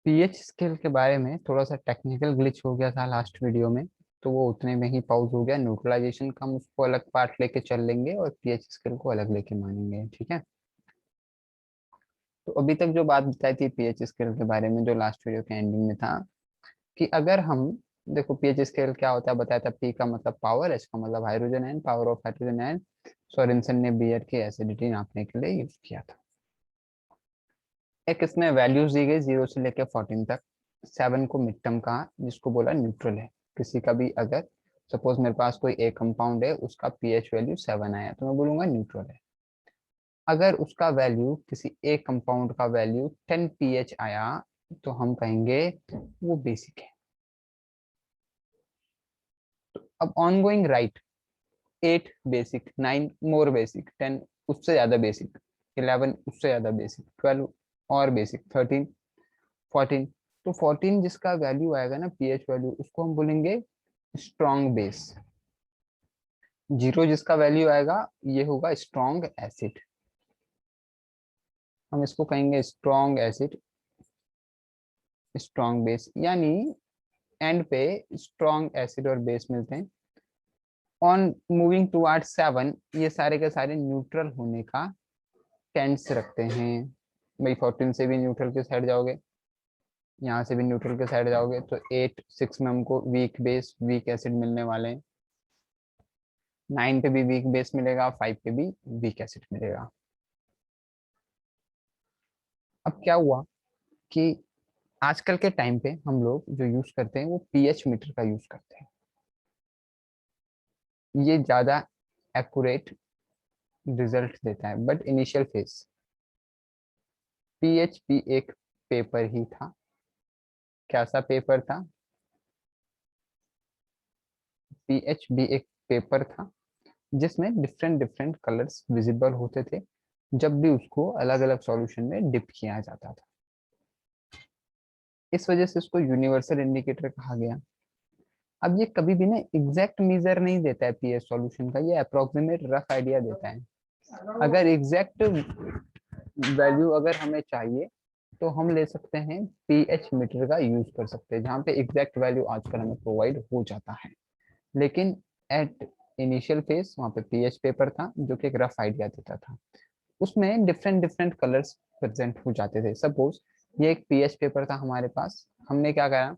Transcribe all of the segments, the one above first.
PH scale के बारे में थोड़ा सा टेक्निकल ग्लिच हो गया था लास्ट वीडियो में, तो वो उतने में ही पॉज हो गया। न्यूट्रलाइजेशन का हम उसको अलग पार्ट लेके चल लेंगे और पीएच स्केल को अलग लेके मानेंगे, ठीक है। तो अभी तक जो बात बताई थी पीएच स्केल के बारे में, जो लास्ट वीडियो के एंडिंग में था, कि अगर हम देखो पीएच स्केल क्या होता है बताया था। पी का मतलब पावर, एच का मतलब hydrogen ion, power of hydrogen ion. Sorensen ने बियर की एसिडिटी नापने के लिए यूज किया था। एक इसमें वैल्यूज दी गई 0 से लेकर 14 तक। 7 को मिड टर्म कहा, जिसको बोला न्यूट्रल है। किसी का भी अगर सपोज मेरे पास कोई एक कंपाउंड है, उसका पीएच वैल्यू 7 आया तो मैं बोलूंगा न्यूट्रल है। अगर उसका वैल्यू किसी एक कंपाउंड का वैल्यू 10 पीएच आया तो हम कहेंगे वो बेसिक है। अब on going right, 8 basic, 9 more basic, 10 उससे ज्यादा बेसिक, 11 उससे ज्यादा बेसिक, 12 और बेसिक, 13, 14। तो 14 जिसका वैल्यू आएगा ना पीएच वैल्यू, उसको हम बोलेंगे स्ट्रॉन्ग बेस। 0 जिसका वैल्यू आएगा ये होगा स्ट्रॉन्ग एसिड, हम इसको कहेंगे स्ट्रॉन्ग एसिड, स्ट्रॉन्ग बेस। यानी एंड पे स्ट्रॉन्ग एसिड और बेस मिलते हैं। ऑन मूविंग टुवर्ड 7 ये सारे के सारे न्यूट्रल होने का टेंस रखते हैं। भाई 14 से भी न्यूट्रल के साइड जाओगे, यहाँ से भी न्यूट्रल के साइड जाओगे, तो 8 6 में हमको वीक बेस वीक एसिड मिलने वाले हैं। 9 पे भी वीक बेस मिलेगा, 5 पे भी वीक एसिड मिलेगा। अब क्या हुआ कि आजकल के टाइम पे हम लोग जो यूज करते हैं वो पीएच मीटर का यूज करते हैं। ये ज्यादा एक्यूरेट रिजल्ट देता है। बट इनिशियल फेज पीएचपी एक पेपर ही था। कैसा पेपर था? पीएचबी एक पेपर था जिसमें डिफरेंट डिफरेंट कलर्स विजिबल होते थे जब भी उसको अलग अलग सॉल्यूशन में डिप किया जाता था। इस वजह से इसको यूनिवर्सल इंडिकेटर कहा गया। अब ये कभी भी ना एग्जैक्ट मेजर नहीं देता है पीएच सॉल्यूशन का, ये अप्रोक्सीमेट रफ आइडिया देता है। अगर एग्जैक्ट वैल्यू अगर हमें चाहिए तो हम ले सकते हैं पीएच मीटर का यूज कर सकते हैं, जहाँ पे एग्जैक्ट वैल्यू आजकल हमें प्रोवाइड हो जाता है। लेकिन एट इनिशियल फेज वहाँ पे पीएच पेपर था जो कि एक रफ आइडिया देता था। उसमें डिफरेंट डिफरेंट कलर्स प्रेजेंट हो जाते थे। सपोज ये एक पीएच पेपर था हमारे पास, हमने क्या करा,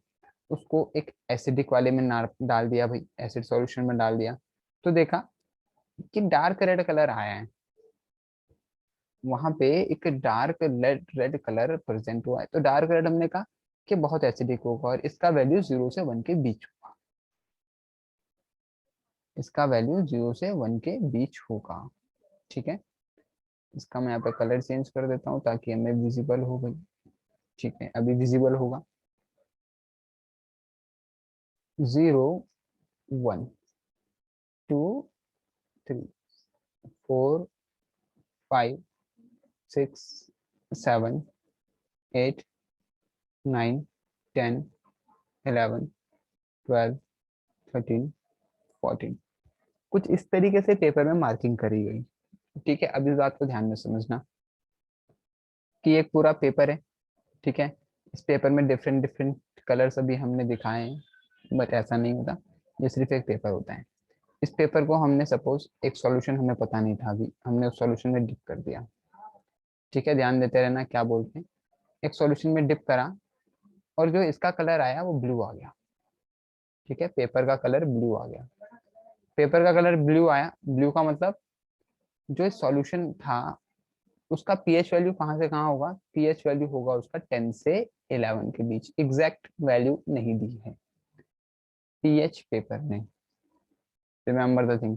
उसको एक एसिडिक वाले में डाल दिया, भाई एसिड सॉल्यूशन में डाल दिया, तो देखा कि डार्क रेड कलर आया है। वहां पे एक dark red red colour present हुआ है, तो डार्क रेड हमने कहा कि बहुत एसिडिक होगा और इसका वैल्यू 0 से 1 के बीच होगा। इसका वैल्यू 0 से 1 के बीच होगा, ठीक है। इसका मैं यहाँ पे कलर चेंज कर देता हूँ ताकि हमें विजिबल हो भाई। ठीक है, अभी विजिबल होगा। 0 1 2 3 4 5 6 7 8 9 10 11 12 13 14। कुछ इस तरीके से पेपर में मार्किंग करी गई। ठीक है, अब इस बात को ध्यान में समझना कि एक पूरा पेपर है, ठीक है। इस पेपर में डिफरेंट डिफरेंट कलर्स अभी हमने दिखाए हैं, बट ऐसा नहीं होता, ये सिर्फ एक पेपर होता है। इस पेपर को हमने सपोज एक सॉल्यूशन हमें पता नहीं था, अभी हमने उस सॉल्यूशन में डिप कर दिया। ठीक है, ध्यान देते रहना क्या बोलते हैं। एक सॉल्यूशन में डिप करा और जो इसका कलर आया वो ब्लू आ गया। ठीक है, पेपर का कलर ब्लू आ गया। पेपर का कलर ब्लू आया, ब्लू का मतलब जो सॉल्यूशन था उसका पीएच वैल्यू कहाँ से कहाँ होगा, पीएच वैल्यू होगा उसका 10 से 11 के बीच। एग्जैक्ट वैल्यू नहीं दी है पीएच पेपर ने, remember the thing.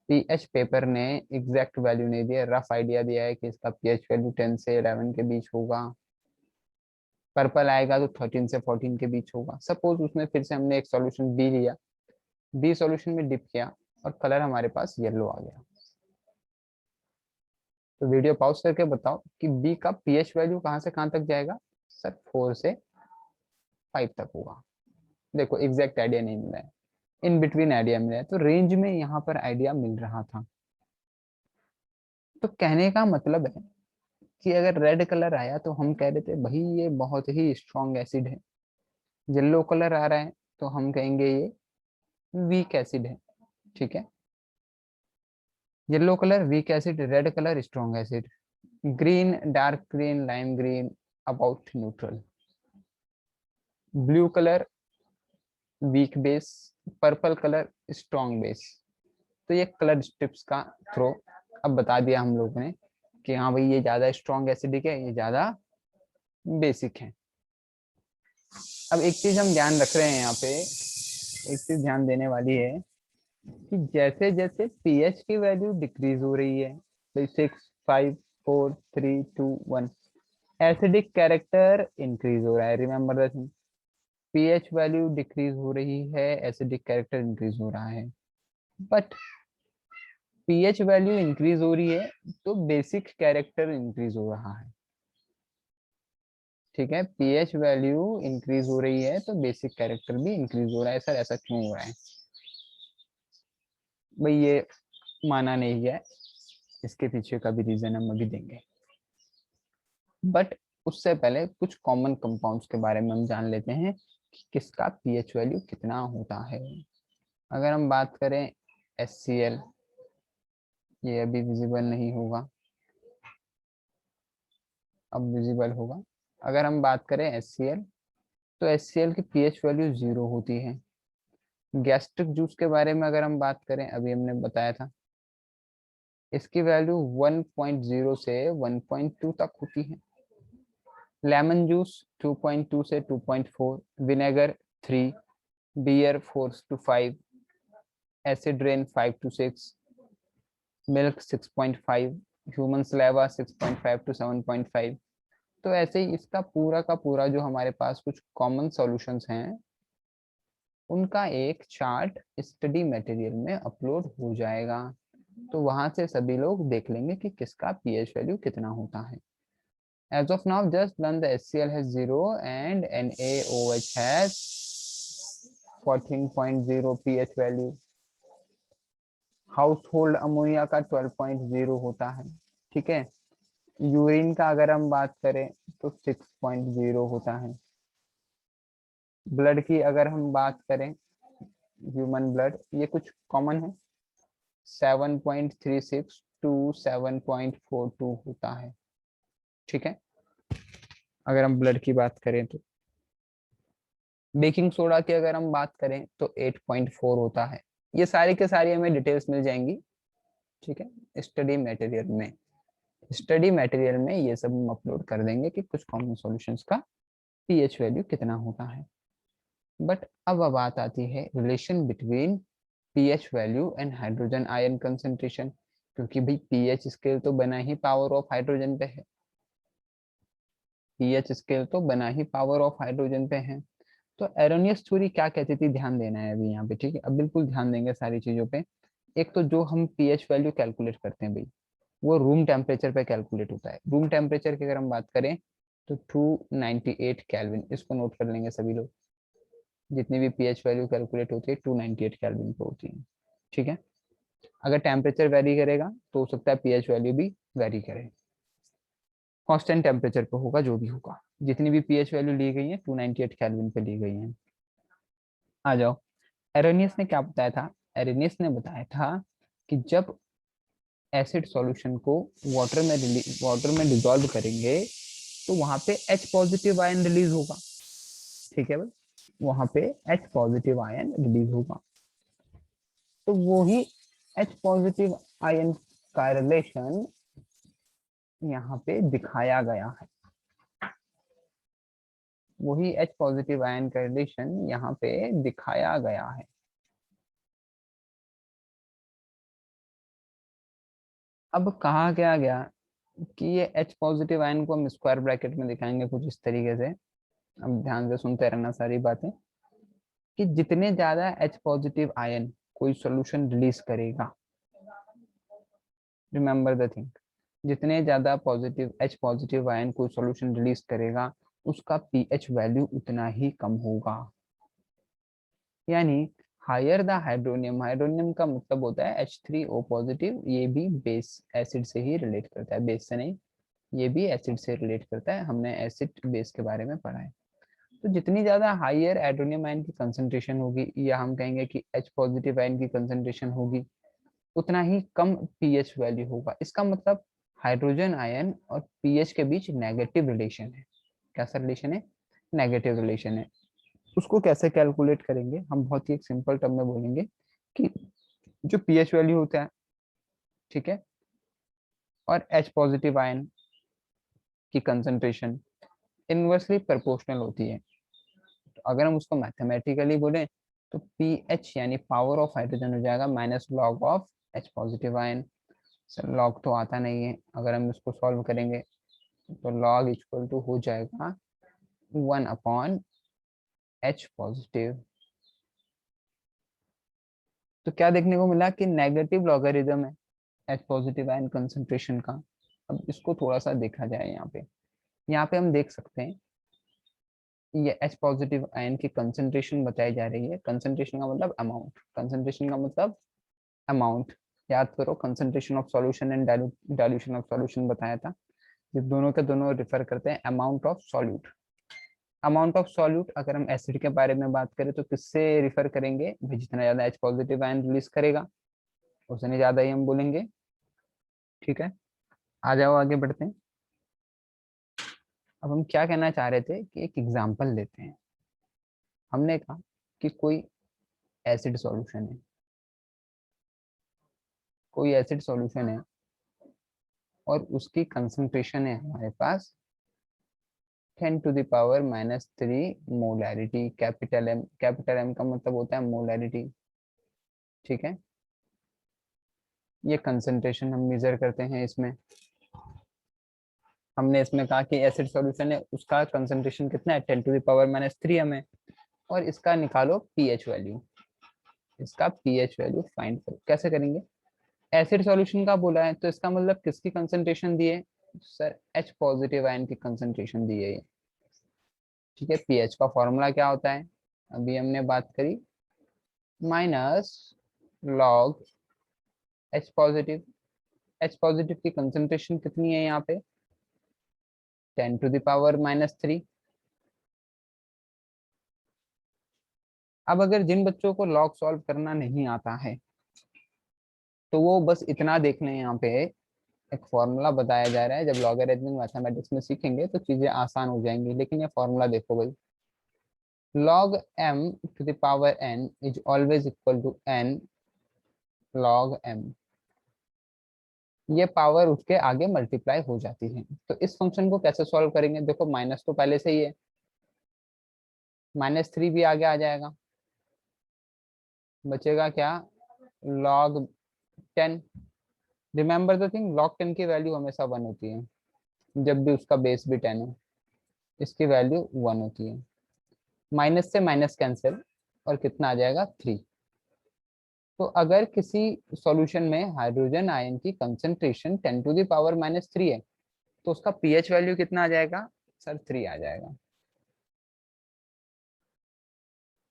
PH paper ने एग्जैक्ट वैल्यू नहीं दिया, रफ आइडिया दिया है कि इसका पीएच वैल्यू 10 से 11 के बीच होगा। पर्पल आएगा तो 13 से 14 के बीच होगा। सपोज उसमें फिर से हमने एक सॉल्यूशन बी लिया, बी सॉल्यूशन में डिप किया और कलर हमारे पास येलो आ गया। तो वीडियो पॉज करके बताओ कि बी का पीएच वैल्यू कहाँ से कहाँ तक जाएगा। सर 4 से 5 तक होगा। देखो एग्जैक्ट आइडिया नहीं मिला है, इन बिटवीन आइडिया मिला है, तो रेंज में यहाँ पर आइडिया मिल रहा था। तो कहने का मतलब है कि अगर रेड कलर आया तो हम कह रहे थे भाई ये बहुत ही स्ट्रॉन्ग एसिड है। येलो कलर आ रहा है तो हम कहेंगे ये वीक एसिड है। ठीक है, yellow colour weak acid, red colour strong acid, green dark green, lime green about neutral, blue colour weak base, purple colour strong base. तो ये कलर स्ट्रिप्स का थ्रो अब बता दिया हम लोगों ने कि हाँ भाई ये ज्यादा स्ट्रॉन्ग एसिडिक है, ये ज्यादा बेसिक है। अब एक चीज हम ध्यान रख रहे हैं यहाँ पे, एक चीज ध्यान देने वाली है कि जैसे जैसे पीएच की वैल्यू डिक्रीज हो रही है, तो 6, 5, 4, 3, 2, 1, एसिडिक कैरेक्टर इंक्रीज हो रहा है। Remember the thing, pH value decrease हो रही है, एसिडिक कैरेक्टर इंक्रीज हो रहा है। बट पीएच वैल्यू इंक्रीज हो रही है तो बेसिक कैरेक्टर इंक्रीज हो रहा है। ठीक है, पीएच वैल्यू इंक्रीज हो रही है तो बेसिक कैरेक्टर भी इंक्रीज हो रहा है। सर ऐसा क्यों हो रहा है भाई? ये माना नहीं गया, इसके पीछे का भी रीजन हम अभी देंगे। बट उससे पहले कुछ कॉमन कंपाउंड्स के बारे में हम जान लेते हैं कि किसका पीएच वैल्यू कितना होता है। अगर हम बात करें HCl, ये अभी विजिबल नहीं होगा, अब विजिबल होगा। अगर हम बात करें HCl, तो HCl की पीएच वैल्यू 0 होती है। गैस्ट्रिक जूस के बारे में अगर हम बात करें, अभी हमने बताया था, इसकी वैल्यू 1.0 से 1.2 तक होती है। लेमन जूस 2.2 से 2.4, vinegar 3, beer 4 to 5, acid rain 5 to 6, milk 6.5, human saliva 6.5 to 7.5। तो ऐसे ही इसका पूरा का पूरा जो हमारे पास कुछ कॉमन सॉल्यूशंस हैं, उनका एक चार्ट स्टडी मटेरियल में अपलोड हो जाएगा। तो वहां से सभी लोग देख लेंगे कि किसका पीएच वैल्यू कितना होता है। As of now, just learn the HCl has 0 and NaOH has 14.0 pH value. House hold ammonia का 12.0 होता है। ठीक है, यूरिन का अगर हम बात करें तो 6.0 होता है। ब्लड की अगर हम बात करें, ह्यूमन ब्लड, ये कुछ कॉमन है, 7.36 टू 7.42 होता है। ठीक है, अगर हम ब्लड की बात करें तो बेकिंग सोडा की अगर हम बात करें तो 8.4 होता है। ये सारी के सारी हमें डिटेल्स मिल जाएंगी। ठीक है, स्टडी मटेरियल में, स्टडी मटेरियल में ये सब हम अपलोड कर देंगे कि कुछ कॉमन सॉल्यूशंस का पीएच वैल्यू कितना होता है। बट अब बात आती है relation between pH value and hydrogen ion concentration, क्योंकि भाई पीएच स्केल तो बना ही पावर ऑफ हाइड्रोजन पे है। पीएच स्केल तो बना ही पावर ऑफ हाइड्रोजन पे है। तो एरोनियस थ्योरी क्या कहती थी, ध्यान देना है अभी यहाँ पे। ठीक है, अब बिल्कुल ध्यान देंगे सारी चीजों पे। एक तो जो हम पीएच वैल्यू कैलकुलेट करते हैं भाई, वो रूम टेम्परेचर पे कैलकुलेट होता है। रूम टेम्परेचर की अगर हम बात करें तो 298 केल्विन, इसको नोट कर लेंगे सभी लोग। जितनी भी पीएच वैल्यू कैलकुलेट होती है 298 केल्विन पे होती है। ठीक है, अगर टेम्परेचर वेरी करेगा तो हो सकता है पीएच वैल्यू भी वेरी करे। कांस्टेंट टेम्परेचर पे होगा जो भी होगा। जितनी भी पीएच वैल्यू ली गई है 298 केल्विन पे ली गई है। आ जाओ, एरेनियस ने क्या बताया था? एरेनियस ने बताया था कि जब एसिड सॉल्यूशन को वाटर में डिसॉल्व करेंगे तो वहां पे H पॉजिटिव आयन रिलीज होगा। ठीक है भाई, वहां पे H पॉजिटिव आयन रिलीज होगा। तो वो ही H पॉजिटिव आयन का रिलेशन यहाँ पे दिखाया गया है। वही H पॉजिटिव आयन का रिलेशन यहाँ पे दिखाया गया है। अब कहा क्या गया कि ये H पॉजिटिव आयन को हम स्क्वायर ब्रैकेट में दिखाएंगे कुछ इस तरीके से। अब ध्यान से सुनते रहना सारी बातें, कि जितने ज्यादा H पॉजिटिव आयन कोई सॉल्यूशन रिलीज करेगा, रिमेंबर द थिंग, जितने ज्यादा पॉजिटिव H पॉजिटिव आयन कोई सॉल्यूशन रिलीज करेगा उसका पीएच वैल्यू उतना ही कम होगा। यानी हायर द हाइड्रोनियम, हाइड्रोनियम का मतलब होता है H3O पॉजिटिव, ये भी बेस एसिड से ही रिलेट करता है, बेस से नहीं, ये भी एसिड से रिलेट करता है, हमने एसिड बेस के बारे में पढ़ा है। तो जितनी ज्यादा हायर एटोनियम आयन की कंसंट्रेशन होगी, या हम कहेंगे कि H पॉजिटिव आयन की कंसंट्रेशन होगी, उतना ही कम पीएच वैल्यू होगा। इसका मतलब हाइड्रोजन आयन और पीएच के बीच नेगेटिव रिलेशन है। कैसा रिलेशन है? नेगेटिव रिलेशन है। उसको कैसे कैलकुलेट करेंगे? हम बहुत ही एक सिंपल टर्म में बोलेंगे कि जो पीएच वैल्यू होता है, ठीक है, और एच पॉजिटिव आयन की कंसंट्रेशन इनवर्सली प्रोपोर्शनल होती है। तो अगर हम उसको मैथमेटिकली बोले तो पी एच यानी पावर ऑफ हाइड्रोजन हो जाएगा minus log of H positive ion. Sir log तो आता नहीं है, अगर हम इसको सॉल्व करेंगे तो लॉग इक्वल टू हो जाएगा 1 एच पॉजिटिव। तो क्या देखने को मिला कि नेगेटिव लॉगरिदम है एच पॉजिटिव आयन कंसंट्रेशन का। अब इसको थोड़ा सा देखा जाए, यहाँ पे हम देख सकते हैं ये एच पॉजिटिव आयन की कंसंट्रेशन बताई जा रही है। कंसंट्रेशन का मतलब अमाउंट, कंसंट्रेशन का मतलब अमाउंट। याद करो, concentration of solution and dilution of solution बताया था। ये दोनों के दोनों रिफर करते हैं amount of solute. Amount of solute अगर हम एसिड के बारे में बात करें तो किससे रिफर करेंगे भाई? जितना ज्यादा एच पॉजिटिव आयन रिलीज करेगा उतने ज्यादा ही हम बोलेंगे। ठीक है, आ जाओ आगे बढ़ते हैं। अब हम क्या कहना चाह रहे थे कि एक एग्जांपल लेते हैं। हमने कहा कि कोई एसिड सॉल्यूशन है, कोई एसिड सॉल्यूशन है और उसकी कंसंट्रेशन है हमारे पास 10⁻³ molarity, capital M. Capital M का मतलब होता है मोलैरिटी। ठीक है, ये कंसंट्रेशन हम मेजर करते हैं इसमें। हमने इसमें कहा कि एसिड सॉल्यूशन है, उसका कंसंट्रेशन कितना है? 10⁻³ एम है। और इसका निकालो पीएच वैल्यू। इसका पीएच वैल्यू फाइंड करो। कैसे करेंगे? एसिड सॉल्यूशन का बोला है तो इसका मतलब किसकी कंसंट्रेशन दी है? सर एच पॉजिटिव आयन की कंसंट्रेशन दी है ये। ठीक है, पीएच का फॉर्मूला क्या होता है? अभी हमने बात करी, minus log H positive. H positive की कंसंट्रेशन कितनी है यहाँ पे? 10⁻³ अब अगर जिन बच्चों को लॉग सॉल्व करना नहीं आता है तो वो बस इतना देख लें, यहाँ पे एक फॉर्मूला बताया जा रहा है। जब लॉगरिथमिक मैथमेटिक्स में सीखेंगे तो चीजें आसान हो जाएंगी। लेकिन ये फॉर्मूला देखो भाई, log m⁻n is always equal to n log m। ये पावर उसके आगे मल्टीप्लाई हो जाती है। तो इस फंक्शन को कैसे सॉल्व करेंगे? देखो माइनस तो पहले से ही है, -3 भी आगे आ जाएगा, बचेगा क्या? log 10। Remember the thing, log 10 की वैल्यू हमेशा 1 होती है, जब भी उसका बेस भी 10 हो इसकी वैल्यू 1 होती है। माइनस से माइनस कैंसिल और कितना आ जाएगा? 3। तो अगर किसी सॉल्यूशन में हाइड्रोजन आयन की कंसंट्रेशन 10⁻³ है तो उसका पीएच वैल्यू कितना आ जाएगा? सर 3 आ जाएगा।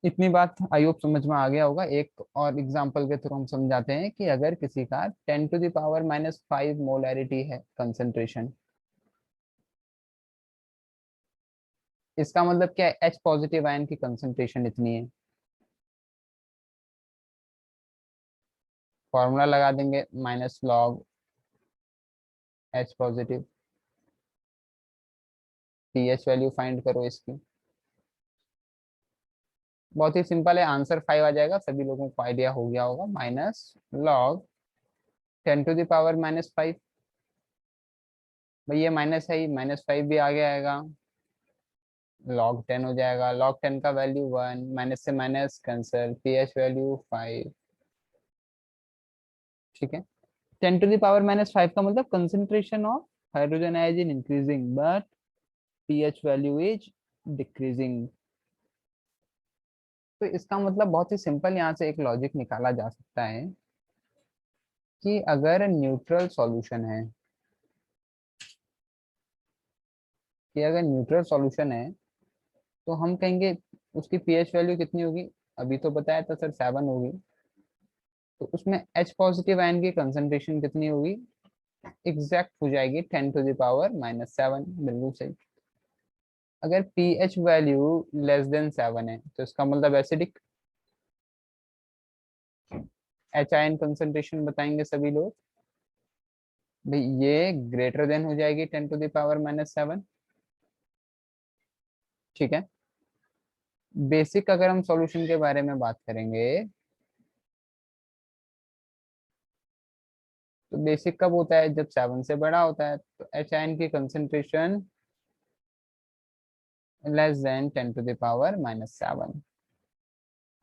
इतनी बात आई होप समझ में आ गया होगा। एक और एग्जांपल के थ्रू हम समझाते हैं कि अगर किसी का 10⁻⁵ मोलैरिटी है कंसंट्रेशन, इसका मतलब क्या है? एच पॉजिटिव आयन की कंसंट्रेशन इतनी है। फॉर्मूला लगा देंगे, minus log H positive, pH value find करो इसकी। बहुत ही सिंपल है, आंसर 5 आ जाएगा। सभी लोगों को आइडिया हो गया होगा। Minus log 10⁻⁵। भाई ये माइनस है ही, -5 भी आगे आएगा, log 10 हो जाएगा। log 10 का वैल्यू 1, माइनस से माइनस कैंसिल, पीएच वैल्यू 5। ठीक है, 10⁻⁵ का मतलब concentration of hydrogen ion is increasing but pH value is decreasing. तो इसका मतलब बहुत ही सिंपल, यहाँ से एक लॉजिक निकाला जा सकता है कि अगर न्यूट्रल सॉल्यूशन है, तो हम कहेंगे उसकी पीएच वैल्यू कितनी होगी? अभी तो बताया था सर 7 होगी। तो उसमें एच पॉजिटिव आयन की कंसंट्रेशन कितनी होगी? एग्जैक्ट हो जाएगी 10⁻⁻7, बिल्कुल सही। अगर पीएच वैल्यू लेस देन 7 है तो इसका मतलब एसिडिक। एच आयन कंसंट्रेशन बताएंगे सभी लोग। भाई ये ग्रेटर देन हो जाएगी 10⁻⁻7। ठीक है। बेसिक अगर हम सॉल्यूशन के बारे में बात करेंगे तो बेसिक कब होता है, जब 7 से बड़ा होता है। तो एच आयन की कंसंट्रेशन लेस देन 10⁻⁻7।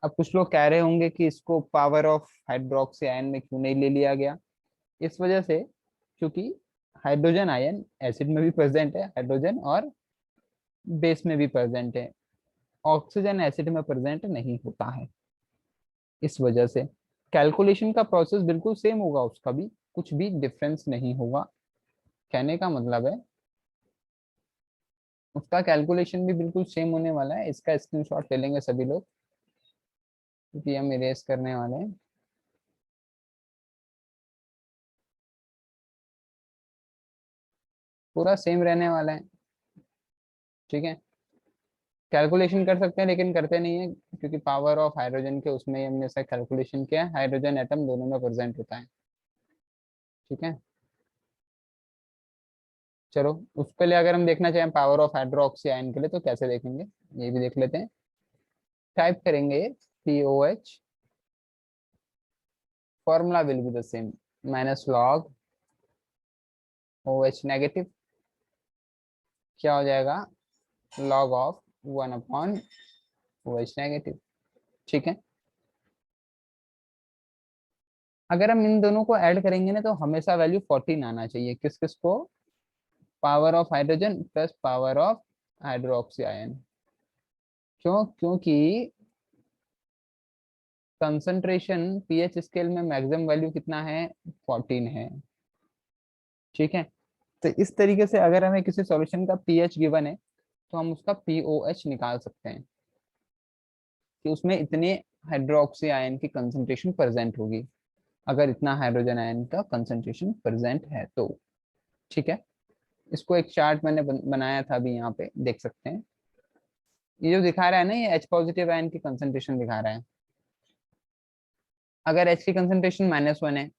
अब कुछ लोग कह रहे होंगे कि इसको पावर ऑफ हाइड्रोक्सी आयन में क्यों नहीं ले लिया गया। इस वजह से क्योंकि हाइड्रोजन आयन एसिड में भी प्रेजेंट है, हाइड्रोजन और बेस में भी प्रेजेंट है, ऑक्सीजन एसिड में प्रेजेंट नहीं होता है। इस वजह से कैलकुलेशन का प्रोसेस बिल्कुल सेम होगा, उसका भी कुछ भी डिफरेंस नहीं होगा। कहने का मतलब है उसका कैलकुलेशन भी बिल्कुल सेम होने वाला है। इसका स्क्रीनशॉट ले लेंगे सभी लोग क्योंकि हम इरेज करने वाले हैं। पूरा सेम रहने वाला है। ठीक है। कैलकुलेशन कर सकते हैं लेकिन करते नहीं है क्योंकि पावर ऑफ हाइड्रोजन के उसमें ही हमने से कैलकुलेशन किया है, हाइड्रोजन एटम दोनों में प्रेजेंट होता है। ठीक है। चलो उसके लिए अगर हम देखना चाहें पावर ऑफ हाइड्रोक्सी आयन के लिए तो कैसे देखेंगे ये भी देख लेते हैं। टाइप करेंगे POH, formula will be the same, minus log OH negative, क्या हो जाएगा लॉग ऑफ 1/OH नेगेटिव। ठीक है। अगर हम इन दोनों को ऐड करेंगे ना तो हमेशा वैल्यू 14 आना चाहिए। किस किस को, power of hydrogen plus power of hydroxy ion. क्यों, क्योंकि कंसंट्रेशन पीएच स्केल में मैक्सिमम वैल्यू कितना है, 14 है। ठीक है। तो इस तरीके से अगर हमें किसी सॉल्यूशन का पीएच गिवन है तो हम उसका पीओएच निकाल सकते हैं कि उसमें इतने हाइड्रोक्सी आयन की कंसंट्रेशन प्रेजेंट होगी, अगर इतना हाइड्रोजन आयन का कंसंट्रेशन प्रेजेंट है तो। ठीक है। इसको एक चार्ट मैंने बनाया था अभी, यहाँ पे देख सकते हैं। ये जो दिखा रहा है ना, ये H पॉजिटिव आयन की कंसंट्रेशन दिखा रहा है। अगर H की कंसंट्रेशन -1 है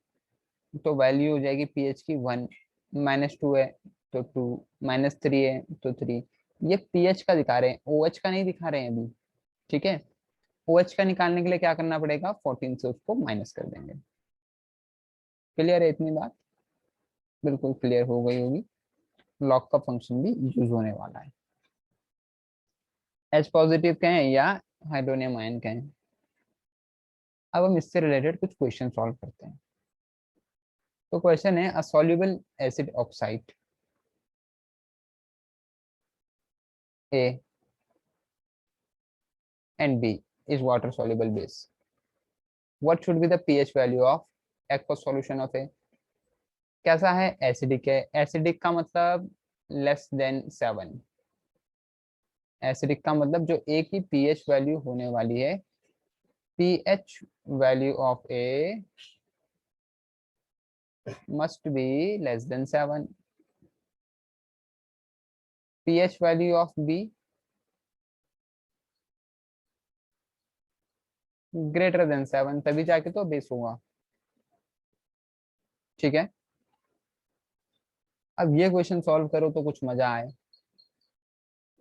तो वैल्यू हो जाएगी पीएच की 1, -2 है तो 2, -3 है तो 3। ये पीएच का दिखा रहे हैं, OH का नहीं दिखा रहे हैं अभी। ठीक है। OH का निकालने के लिए क्या करना पड़ेगा, 14 से उसको माइनस कर देंगे। क्लियर है इतनी बात, बिल्कुल क्लियर हो गई होगी। लॉग का फंक्शन भी यूज होने वाला है। H पॉजिटिव कहें या हाइड्रोनियम आयन कहें। अब हम इससे रिलेटेड कुछ क्वेश्चन सॉल्व करते हैं। तो क्वेश्चन है, a soluble acid oxide A and B is water soluble base. What should be the pH value of aqueous solution of A? कैसा है, एसिडिक है। एसिडिक का मतलब लेस देन 7। एसिडिक का मतलब जो ए की पीएच वैल्यू होने वाली है, pH value of A must be less than 7। PH value of be greater than 7, तभी जाके तो बेस होगा। ठीक है। अब ये क्वेश्चन सॉल्व करो तो कुछ मजा आए,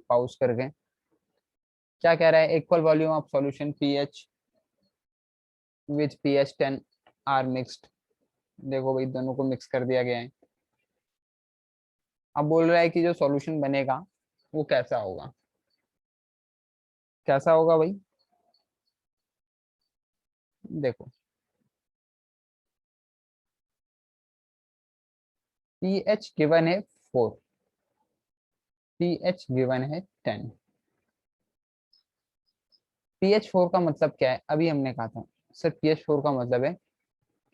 पाउस करके। क्या कह रहा है, equal volume of solution pH which pH 10 are mixed. देखो भाई दोनों को मिक्स कर दिया गया है। अब बोल रहा है कि जो सॉल्यूशन बनेगा वो कैसा होगा। कैसा होगा भाई, देखो pH गिवन है 4, pH गिवन है 10। pH 4 का मतलब क्या है, अभी हमने कहा था सर pH 4 का मतलब है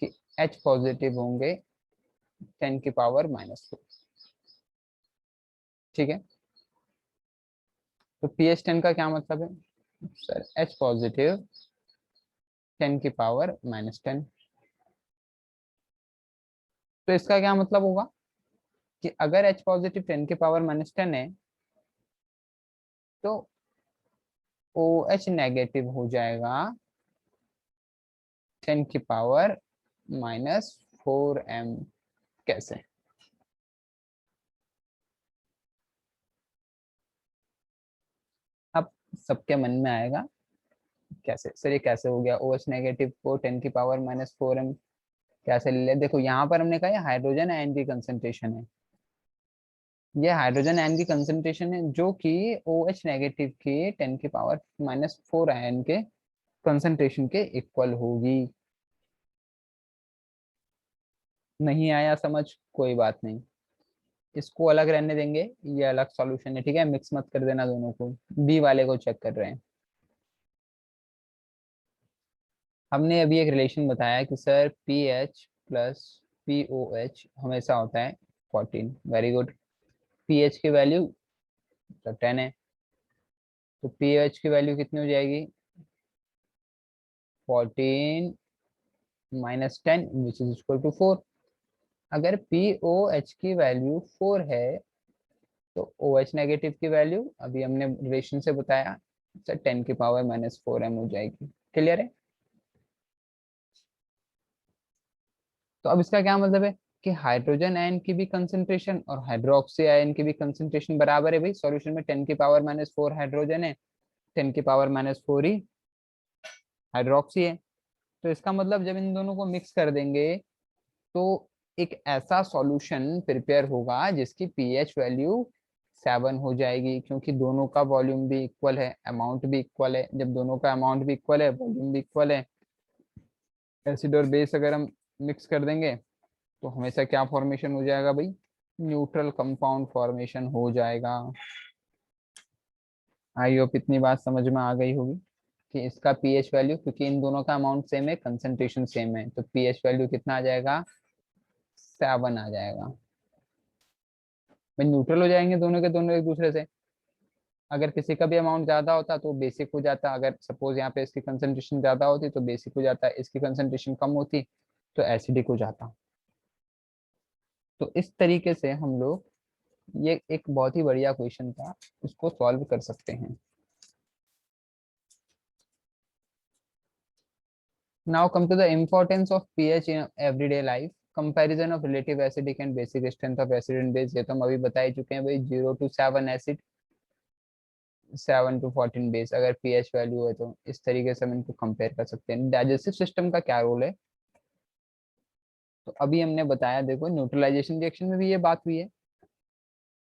कि H पॉजिटिव होंगे 10⁻⁻4। ठीक है। तो pH 10 का क्या मतलब है सर, H पॉजिटिव 10⁻⁻10। तो इसका क्या मतलब होगा कि अगर H पॉजिटिव 10⁻⁻10 है तो OH नेगेटिव हो जाएगा 10⁻⁻4m। कैसे? अब सबके मन में आएगा कैसे सर, ये कैसे हो गया? OH नेगेटिव को 10⁻⁻4m कैसे ले लिया? देखो यहाँ पर हमने कहा ये हाइड्रोजन आयन की कंसंट्रेशन है, ये हाइड्रोजन आयन की कंसंट्रेशन है जो कि OH नेगेटिव के 10⁻⁻4 आयन के कंसंट्रेशन के इक्वल होगी। नहीं आया समझ? कोई बात नहीं, इसको अलग रहने देंगे, ये अलग सॉल्यूशन है, ठीक है? मिक्स मत कर देना दोनों को। बी वाले को चेक कर रहे हैं। हमने अभी एक रिलेशन बताया कि सर पीएच प्लस पीओएच हमेशा होता है 14। Very good. पीएच की वैल्यू 10 है, तो पीएच की वैल्यू कितनी हो जाएगी? 14 - 10 विच इज इक्वल टू 4। अगर पीओएच की वैल्यू 4 है तो ओएच नेगेटिव की वैल्यू अभी हमने रिलेशन से बताया सर 10⁻⁻4m हो जाएगी। क्लियर है? तो अब इसका क्या मतलब है कि हाइड्रोजन आयन की भी कंसंट्रेशन और हाइड्रोक्सी आयन की भी कंसंट्रेशन बराबर है भाई। सॉल्यूशन में 10⁻⁻4 हाइड्रोजन है, 10⁻⁻4 ही हाइड्रोक्सी है। तो इसका मतलब जब इन दोनों को मिक्स कर देंगे तो एक ऐसा सॉल्यूशन प्रिपेयर होगा जिसकी पीएच वैल्यू 7 हो जाएगी, क्योंकि दोनों का वॉल्यूम भी इक्वल है, अमाउंट भी इक्वल है। जब दोनों का अमाउंट भी इक्वल है, वॉल्यूम भी इक्वल है, एसिड और बेस अगर हम मिक्स कर देंगे तो हमेशा क्या फॉर्मेशन हो जाएगा भाई? न्यूट्रल कंपाउंड फॉर्मेशन हो जाएगा। आई होप इतनी बात समझ में आ गई होगी कि इसका पीएच वैल्यू, क्योंकि इन दोनों का अमाउंट सेम है, कंसंट्रेशन सेम है, तो पीएच वैल्यू कितना आ जाएगा? 7 आ जाएगा। भाई न्यूट्रल हो जाएंगे दोनों के दोनों एक दूसरे से। अगर किसी का भी अमाउंट ज्यादा होता तो बेसिक हो जाता, अगर सपोज यहाँ पे इसकी कंसंट्रेशन ज्यादा होती तो बेसिक हो जाता, इसकी कंसंट्रेशन कम होती तो एसिडिक हो जाता। तो इस तरीके से हम लोग, ये एक बहुत ही बढ़िया क्वेश्चन था, उसको सॉल्व कर सकते हैं। Now come to the importance of pH in everyday life. Comparison of relative acidic and basic strength of acid and base, ये तो हम अभी बता ही चुके हैं भाई। 0 to 7 एसिड, 7 to 14 बेस अगर पीएच वैल्यू है तो इस तरीके से हम इनको कंपेयर कर सकते हैं। डाइजेस्टिव सिस्टम का क्या रोल है? तो अभी हमने बताया, देखो न्यूट्रलाइजेशन रिएक्शन में भी ये बात हुई है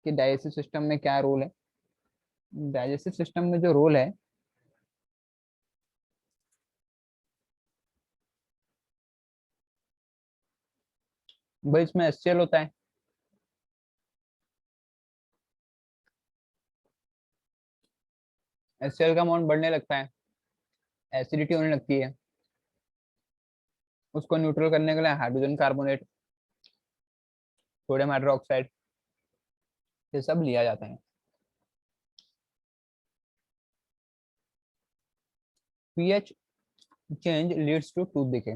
कि डाइजेस्टिव सिस्टम में क्या रोल है। डाइजेस्टिव सिस्टम में जो रोल है, भाई इसमें एचसीएल होता है। एचसीएल का अमाउंट बढ़ने लगता है, एसिडिटी होने लगती है, उसको न्यूट्रल करने के लिए हाइड्रोजन कार्बोनेट, सोडियम हाइड्रोक्साइड, ये सब लिया जाता है। PH change leads to tooth decay.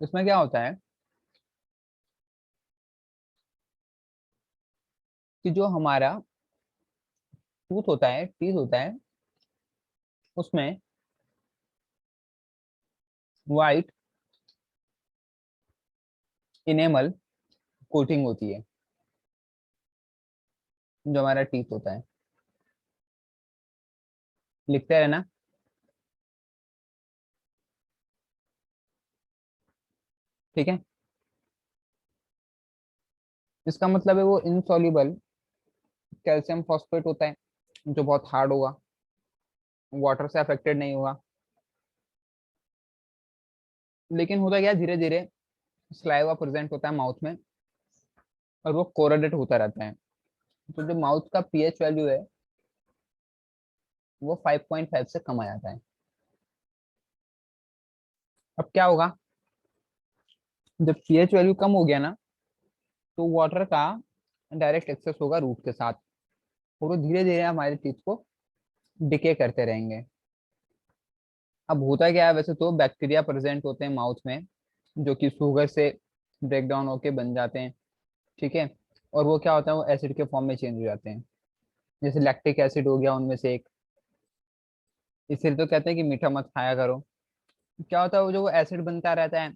इसमें क्या होता है कि जो हमारा टूथ होता है, टीथ होता है, उसमें वाइट इनेमल कोटिंग होती है, जो हमारा टीथ होता है। लिखते हैं ना? ठीक है, इसका मतलब है वो इनसॉल्युबल कैल्शियम फॉस्फेट होता है, जो बहुत हार्ड होगा, वाटर से अफेक्टेड नहीं होगा। लेकिन होता क्या, धीरे धीरे स्लाइवा प्रेजेंट होता है माउथ में और वो कोरोडेट होता रहता है। तो जो माउथ का पीएच वैल्यू है वो 5.5 से कम आ जाता है। अब क्या होगा, जब पीएच वैल्यू कम हो गया ना, तो वाटर का डायरेक्ट एक्सेस होगा रूट के साथ, और वो धीरे धीरे हमारे टीथ को डिके करते रहेंगे। अब होता क्या है, वैसे तो बैक्टीरिया प्रेजेंट होते हैं माउथ में जो कि शुगर से ब्रेक डाउन होके बन जाते हैं, ठीक है। और वो क्या होता है, वो एसिड के फॉर्म में चेंज हो जाते हैं, जैसे लैक्टिक एसिड हो गया उनमें से एक। इसलिए तो कहते हैं कि मीठा मत खाया करो। क्या होता है, वो जो वो एसिड बनता रहता है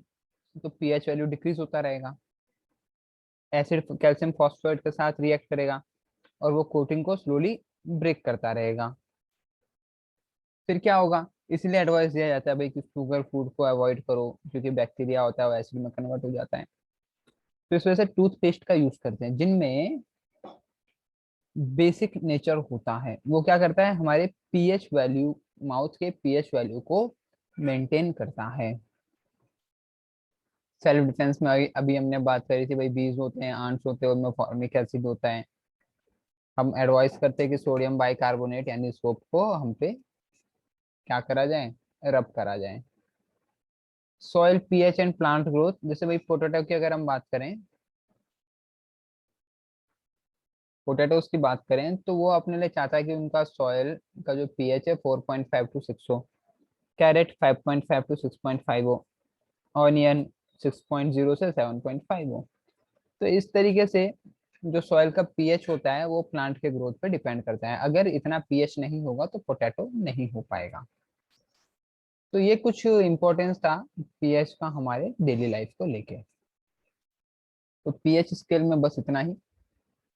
तो पीएच वैल्यू डिक्रीज होता रहेगा। एसिड कैल्शियम फॉस्फेट के साथ रिएक्ट करेगा और वो कोटिंग को स्लोली ब्रेक करता रहेगा। फिर क्या होगा, इसलिए एडवाइस दिया जाता है भाई कि शुगर फूड को अवॉइड करो, क्योंकि बैक्टीरिया होता है वो एसिड में कन्वर्ट हो जाता है। तो इस वजह से टूथपेस्ट का यूज करते हैं जिनमें बेसिक नेचर होता है। वो क्या करता है, हमारे पीएच वैल्यू, माउथ के पीएच वैल्यू को मेंटेन करता है। सेल्फ डिफेंस में अभी हमने बात करी थी भाई, बीज होते हैं, आंट्स होते हैं, उनमें फॉर्मिक एसिड होता है। हम एडवाइस करते हैं कि सोडियम बाइकार्बोनेट यानी सोप को हम पे क्या करा जाए, रब करा जाए। Soil pH and plant growth, जैसे भाई पोटैटो की अगर हम बात करें, पोटैटोज की बात करें तो वो अपने लिए चाहता है कि उनका सॉइल का जो पीएच है 4.5 टू 6 हो, कैरेट 5.5 टू 6.5 हो, ऑनियन 6.0 से 7.5 हो। तो इस तरीके से जो सॉइल का पीएच होता है वो प्लांट के ग्रोथ पे डिपेंड करता है। अगर इतना पीएच नहीं होगा तो पोटैटो नहीं हो पाएगा। तो ये कुछ इंपॉर्टेंस था पीएच का हमारे डेली लाइफ को लेके। तो पीएच स्केल में बस इतना ही।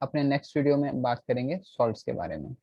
अपने नेक्स्ट वीडियो में बात करेंगे सॉल्ट्स के बारे में।